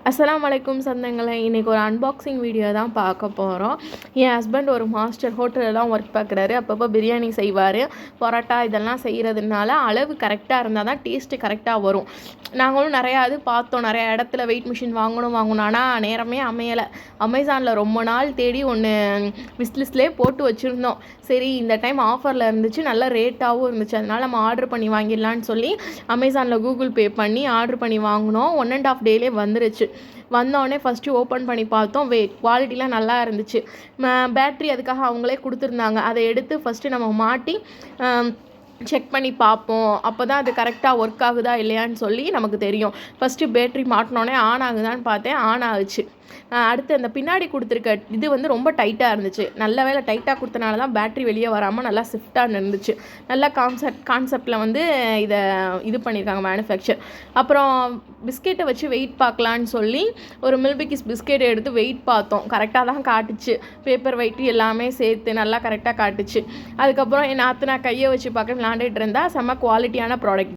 அஸ்ஸலாமு அலைக்கும் சொந்தங்களே, இன்றைக்கி ஒரு அன்பாக்சிங் வீடியோ தான் பார்க்க போகிறோம். என் ஹஸ்பண்ட் ஒரு மாஸ்டர் ஹோட்டலெலாம் ஒர்க் பார்க்குறாரு. அப்பப்போ பிரியாணி செய்வார், பரோட்டா இதெல்லாம் செய்கிறதுனால அளவு கரெக்டாக இருந்தால் தான் டேஸ்ட்டு கரெக்டாக வரும். நாங்களும் நிறையா இது பார்த்தோம், நிறையா இடத்துல வெயிட் மிஷின் வாங்கணும் ஆனால் நேரமே அமையலை. அமேசானில் ரொம்ப நாள் தேடி ஒன்று விஸ்லிஸ்ட்லேயே போட்டு வச்சுருந்தோம். சரி, இந்த டைம் ஆஃபரில் இருந்துச்சு, நல்ல ரேட்டாகவும் இருந்துச்சு, அதனால் நம்ம ஆர்டர் பண்ணி வாங்கிடலான்னு சொல்லி அமேசானில் கூகுள் பே பண்ணி ஆர்டர் பண்ணி வாங்கினோம். 1.5 டேலே வந்துருச்சு. வந்தோடனே ஃபஸ்ட்டு ஓப்பன் பண்ணி பார்த்தோம். குவாலிட்டிலாம் நல்லா இருந்துச்சு. பேட்ரி அதுக்காக அவங்களே கொடுத்துருந்தாங்க. அதை எடுத்து ஃபஸ்ட்டு நம்ம மாட்டி செக் பண்ணி பார்ப்போம். அப்போ தான் அது கரெக்டாக ஒர்க் ஆகுதா இல்லையான்னு சொல்லி நமக்கு தெரியும். ஃபஸ்ட்டு பேட்ரி மாட்டினோடனே ஆன் ஆகுதான்னு பார்த்தேன், ஆன் ஆகுச்சு. அடுத்து அந்த பின்னாடி கொடுத்துருக்க இது வந்து ரொம்ப டைட்டாக இருந்துச்சு. நல்ல வேலை டைட்டாக கொடுத்தனால தான் பேட்ரி வெளியே வராமல் நல்லா ஷிஃப்டாக இருந்துச்சு. நல்ல கான்செப்டில் வந்து இது பண்ணியிருக்காங்க மேனுஃபேக்சர். அப்புறம் பிஸ்கெட்டை வச்சு வெயிட் பார்க்கலான்னு சொல்லி ஒரு மில்பிக்கிஸ் பிஸ்கெட்டை எடுத்து வெயிட் பார்த்தோம். கரெக்டாக தான் காட்டுச்சு. பேப்பர் வெயிட்டு எல்லாமே சேர்த்து நல்லா கரெக்டாக காட்டுச்சு. அதுக்கப்புறம் என் நாத்தனா கையை வச்சு பார்க்க விளாண்டுட்டு இருந்தால் செம்ம குவாலிட்டியான ப்ராடக்ட்.